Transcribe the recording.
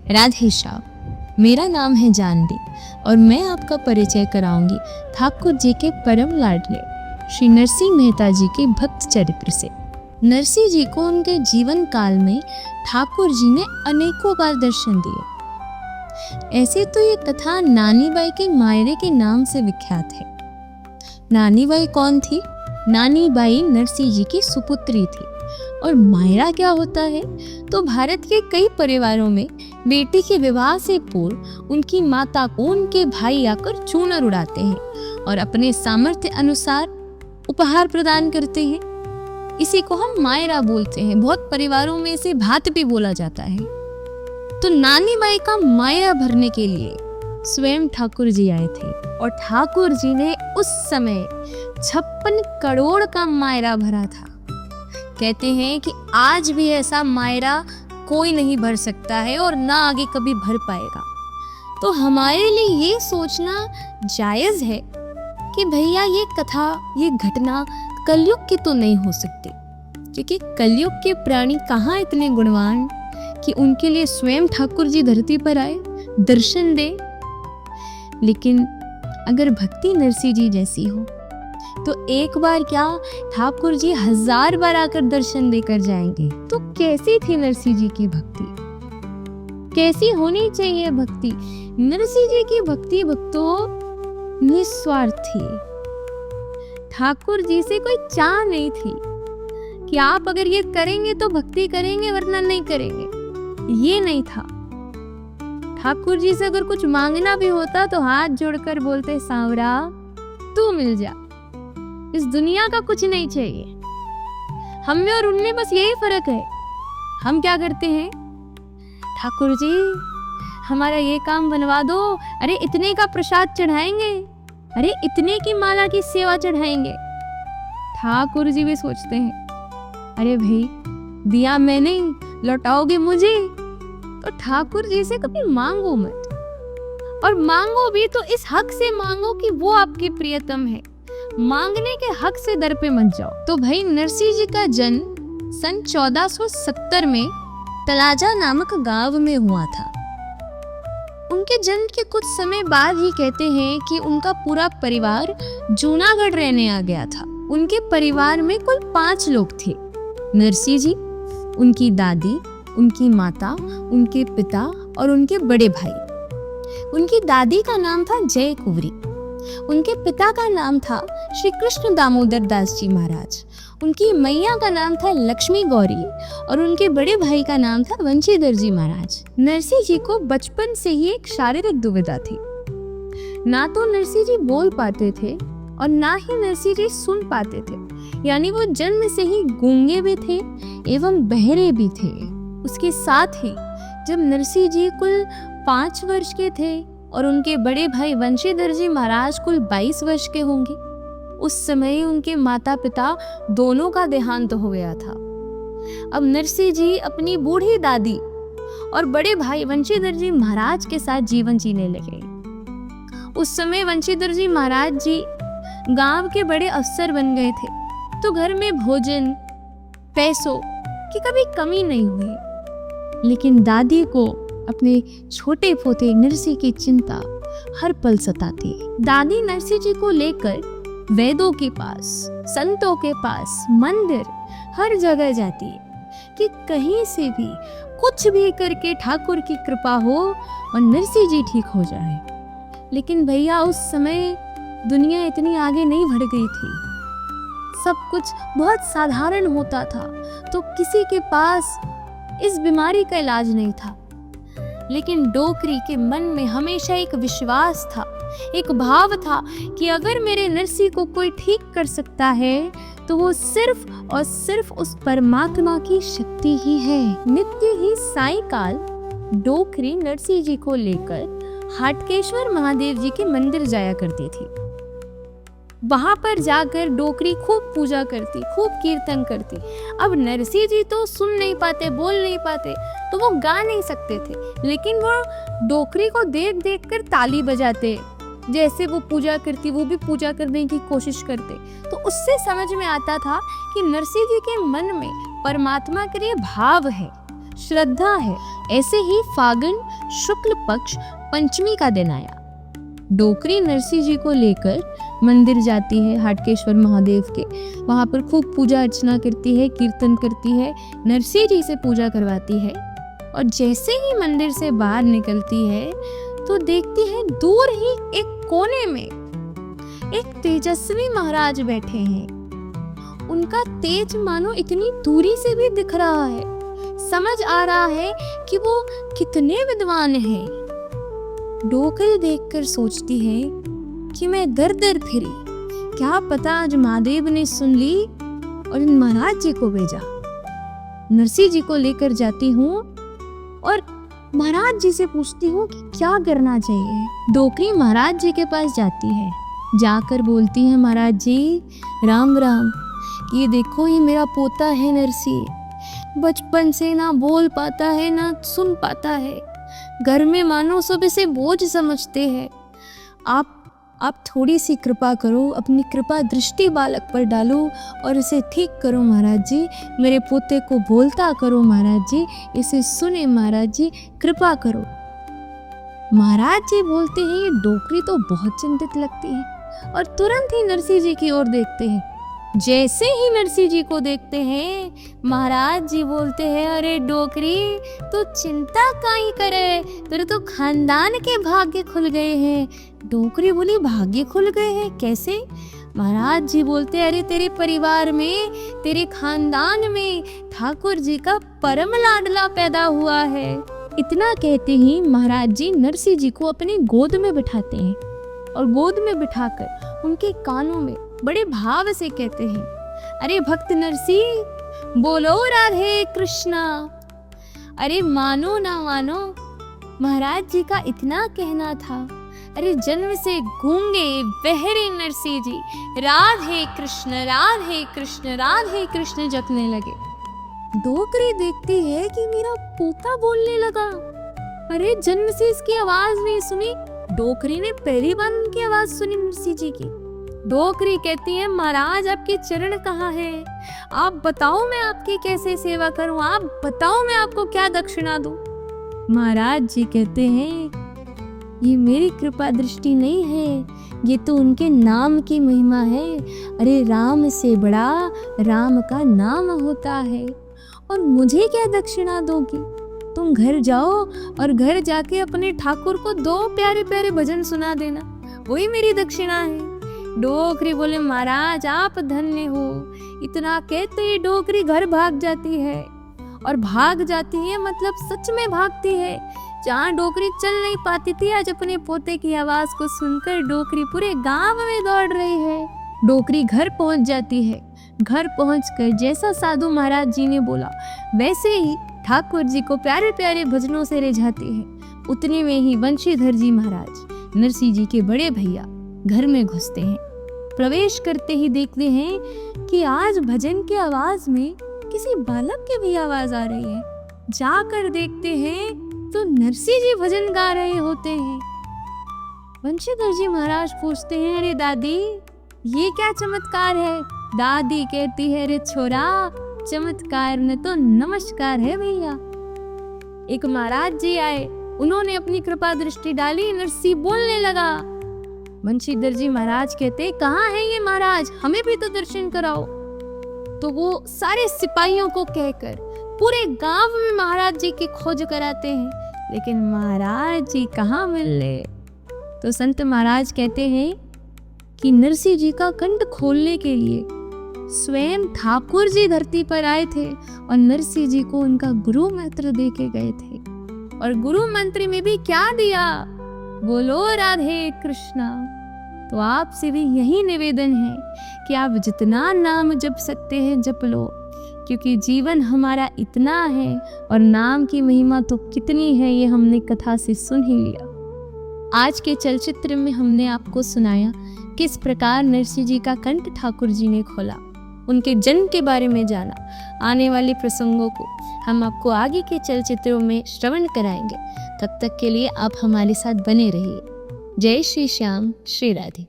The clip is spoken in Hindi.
राधे श्याम, मेरा नाम है जानवी और मैं आपका परिचय कराऊंगी ठाकुर जी के परम लाडले श्री नरसिंह मेहता जी के भक्त चरित्र से। नरसिंह जी को उनके जीवन काल में ठाकुर जी ने अनेकों बार दर्शन दिए। ऐसे तो ये कथा नानी बाई के मायरे के नाम से विख्यात है। नानी बाई कौन थी? नानी बाई नरसिंह जी की सुपुत्री थी। और मायरा क्या होता है? तो भारत के कई परिवारों में बेटी के विवाह से पूर्व उनकी माता को उनके भाई आकर चूनर उड़ाते हैं और अपने सामर्थ्य अनुसार उपहार प्रदान करते हैं। इसी को हम मायरा बोलते हैं। बहुत परिवारों में इसे भात भी बोला जाता है। तो नानी बाई का मायरा भरने के लिए स्वयं ठाकुर जी आए थे और ठाकुर जी ने उस समय 56 करोड़ का मायरा भरा था। कहते हैं कि आज भी ऐसा मायरा कोई नहीं भर सकता है और ना आगे कभी भर पाएगा। तो हमारे लिए ये सोचना जायज है कि भैया ये कथा, ये घटना कलयुग की तो नहीं हो सकती, क्योंकि कलयुग के प्राणी कहाँ इतने गुणवान कि उनके लिए स्वयं ठाकुर जी धरती पर आए, दर्शन दे। लेकिन अगर भक्ति नरसिंह जी जैसी हो तो एक बार क्या ठाकुर जी 1000 बार आकर दर्शन देकर जाएंगे। तो कैसी थी नरसिंह जी की भक्ति? कैसी होनी चाहिए भक्ति? नरसिंह जी की भक्ति भक्तों निस्वार्थ थी। ठाकुर जी से कोई चाह नहीं थी कि आप अगर ये करेंगे तो भक्ति करेंगे वरना नहीं करेंगे। ये नहीं था। ठाकुर जी से अगर कुछ मांगना भी होता तो हाथ जोड़कर बोलते, सांवरा तू मिल जा, इस दुनिया का कुछ नहीं चाहिए। हम में और उनमें बस यही फर्क है। हम क्या करते हैं? ठाकुर जी हमारा ये काम बनवा दो, अरे इतने का प्रसाद चढ़ाएंगे, अरे इतने की माला की सेवा चढ़ाएंगे। ठाकुर जी भी सोचते हैं, अरे भाई दिया मैंने, लौटाओगे मुझे। तो ठाकुर जी से कभी मांगो मत, और मांगो भी तो इस हक से मांगो कि वो आपकी प्रियतम है। मांगने के हक से दर पे मत जाओ। तो भाई नरसिंह जी का जन्म सन 1470 में तलाजा नामक गांव में हुआ था। उनके जन्म के कुछ समय बाद ही कहते हैं कि उनका पूरा परिवार जूनागढ़ रहने आ गया था। उनके परिवार में कुल 5 लोग थे। नरसिंह जी, उनकी दादी, उनकी माता, उनके पिता और उनके बड़े भाई। उनकी दादी का नाम था जय कुंवरी। उनके पिता का नाम था श्री कृष्ण दामोदर दास जी महाराज। उनकी मैया का नाम था लक्ष्मी गौरी और उनके बड़े भाई का नाम था वंशीधर जी महाराज। नरसिंह जी को बचपन से ही एक शारीरिक दुविधा थी। ना तो नरसिंह जी बोल पाते थे और ना ही नरसिंह जी सुन पाते थे, यानी वो जन्म से ही गूंगे भी थे एवं बहरे भी थे। उसके साथ ही जब नरसिंह जी कुल 5 वर्ष के थे और उनके बड़े भाई वंशीधर जी महाराज कुल 22 वर्ष के होंगे, उस समय उनके माता पिता दोनों का देहांत हो गया था। अब नरसिंह जी अपनी बूढ़ी दादी और बड़े भाई वंशीधर जी महाराज के साथ जीवन जीने लगे। उस समय वंशीधर जी महाराज जी गांव के बड़े अफसर बन गए थे, तो घर में भोजन पैसों की कभी कमी नहीं हुई। लेकिन दादी को अपने छोटे पोते नरसिंह की चिंता हर पल सताती। दादी नरसिंह जी को लेकर वेदों के पास, संतों के पास, मंदिर, हर जगह जाती है कि कहीं से भी कुछ भी करके ठाकुर की कृपा हो और नरसिंह जी ठीक हो जाए। लेकिन भैया उस समय दुनिया इतनी आगे नहीं बढ़ गई थी। सब कुछ बहुत साधारण होता था, तो किसी के पास इस बीमारी का इलाज नहीं था। लेकिन डोकरी के मन में हमेशा एक विश्वास था, एक भाव था कि अगर मेरे नरसिंह को कोई ठीक कर सकता है तो वो सिर्फ और सिर्फ उस परमात्मा की शक्ति ही है। नित्य ही सायंकाल डोकरी नरसिंह जी को लेकर हाटकेश्वर महादेव जी के मंदिर जाया करती थी। वहां पर जाकर डोकरी खूब पूजा करती, खूब कीर्तन करती। अब नरसिंह जी तो सुन नहीं पाते, बोल नहीं पाते, तो वो गा नहीं सकते थे, लेकिन वो डोकरी को देख देख कर ताली बजाते। जैसे वो पूजा करती, वो भी पूजा करने की कोशिश करते। तो उससे समझ में आता था कि नरसिंह जी के मन में परमात्मा के लिए भाव है, श्रद्धा है। ऐसे ही फागुन शुक्ल पक्ष पंचमी का दिन आया। डोकरी नरसिंह जी को लेकर मंदिर जाती है हाटकेश्वर महादेव के। वहाँ पर खूब पूजा अर्चना करती है, कीर्तन करती है, नरसिंह जी से पूजा करवाती है। और जैसे ही मंदिर से बाहर निकलती है तो देखती है दूर ही एक कोने में एक तेजस्वी महाराज बैठे हैं। उनका तेज मानो इतनी दूरी से भी दिख रहा है। समझ आ रहा है कि वो कितने विद्वान हैं। डोकरी देखकर सोचती है कि मैं दर दर फिरी, क्या पता आज महादेव ने सुन ली और इन महाराज जी को भेजा। नरसिंह जी को लेकर जाती हूँ और महाराज जी से पूछती हूँ कि क्या करना चाहिए। डोकरी महाराज जी के पास जाती है, जाकर बोलती है, महाराज जी राम राम, ये देखो ये मेरा पोता है नरसिंह, बचपन से ना बोल पाता है ना सुन पाता है, घर में मानो सब इसे बोझ समझते हैं। आप थोड़ी सी कृपा करो, अपनी कृपा दृष्टि बालक पर डालो और इसे ठीक करो महाराज जी, मेरे पोते को बोलता करो महाराज जी, इसे सुने महाराज जी, कृपा करो। महाराज जी बोलते हैं। ये डोकरी तो बहुत चिंतित लगती है और तुरंत ही नरसिंह जी की ओर देखते हैं। जैसे ही नरसिंह जी को देखते हैं महाराज जी बोलते हैं, अरे डोकरी तो चिंता काहे करे, तेरे तो खानदान के भाग्य खुल गए हैं। डोकरी बोली, भाग्य खुल गए हैं कैसे? महाराज जी बोलते, अरे तेरे परिवार में, तेरे खानदान में ठाकुर जी का परम लाडला पैदा हुआ है। इतना कहते ही महाराज जी नरसिंह जी को अपनी गोद में बिठाते हैं और गोद में बिठाकर उनके कानों में बड़े भाव से कहते हैं, अरे भक्त नरसिंह बोलो राधे कृष्णा। अरे मानो ना मानो, महाराज जी का इतना कहना था। अरे जन्म से गूंगे बहरे नरसिंह जी राधे कृष्ण राधे कृष्ण राधे कृष्ण जपने लगे। डोकरी देखती है कि मेरा पोता बोलने लगा। अरे जन्म से इसकी आवाज नहीं सुनी। डोकरी ने पहली बार उनकी आवाज सुनी नरसिंह जी की। डोकरी कहती है, महाराज आपके चरण कहाँ है? आप बताओ मैं आपकी कैसे सेवा करूं, आप बताओ मैं आपको क्या दक्षिणा दूं। महाराज जी कहते हैं, ये मेरी कृपा दृष्टि नहीं है, ये तो उनके नाम की महिमा है। अरे राम से बड़ा राम का नाम होता है। और मुझे क्या दक्षिणा दोगी? तुम घर जाओ और घर जाके अपने ठाकुर को 2 प्यारे प्यारे भजन सुना देना, वही मेरी दक्षिणा है। डोकरी बोले, महाराज आप धन्य हो। इतना कहते ही डोकरी घर भाग जाती है। और भाग जाती है मतलब सच में भागती है। जहाँ डोकरी चल नहीं पाती थी, आज अपने पोते की आवाज को सुनकर डोकरी पूरे गांव में दौड़ रही है। डोकरी घर पहुंच जाती है। घर पहुंचकर जैसा साधु महाराज जी ने बोला वैसे ही ठाकुर जी को प्यारे प्यारे भजनों से रिझाती है। उतने में ही वंशीधर जी महाराज नरसिंह जी के बड़े भैया घर में घुसते हैं। प्रवेश करते ही देखते हैं कि आज भजन की आवाज में किसी बालक की भी आवाज आ रही है। जाकर देखते हैं तो नरसिंह जी भजन गा रहे होते हैं। वंशीधर जी महाराज पूछते हैं, अरे दादी ये क्या चमत्कार है? दादी कहती है, अरे छोरा चमत्कार न तो नमस्कार है भैया। एक महाराज जी आए, उन्होंने अपनी कृपा दृष्टि डाली, नरसिंह बोलने लगा। वंशीधर जी महाराज कहते, कहाँ है ये महाराज, हमें भी तो दर्शन कराओ। तो वो सारे सिपाहियों को कहकर पूरे गांव में महाराज जी की खोज कराते हैं, लेकिन महाराज जी कहाँ मिल रहे। तो संत महाराज कहते हैं कि नरसिंह जी का कंठ खोलने के लिए स्वयं ठाकुर जी धरती पर आए थे और नरसिंह जी को उनका गुरु मंत्र दे के गए थे। और गुरु मंत्र में भी क्या दिया? बोलो राधे कृष्णा। तो आपसे भी यही निवेदन है कि आप जितना नाम जप सकते हैं जप लो, क्योंकि जीवन हमारा इतना है और नाम की महिमा तो कितनी है ये हमने कथा से सुन ही लिया। आज के चलचित्र में हमने आपको सुनाया किस प्रकार नरसिंह जी का कंठ ठाकुर जी ने खोला, उनके जन्म के बारे में जाना। आने वाले प्रसंगों को हम आपको आगे के चलचित्रों में श्रवण कराएंगे। तब तक के लिए आप हमारे साथ बने रहिए। जय श्री श्याम, श्री राधे।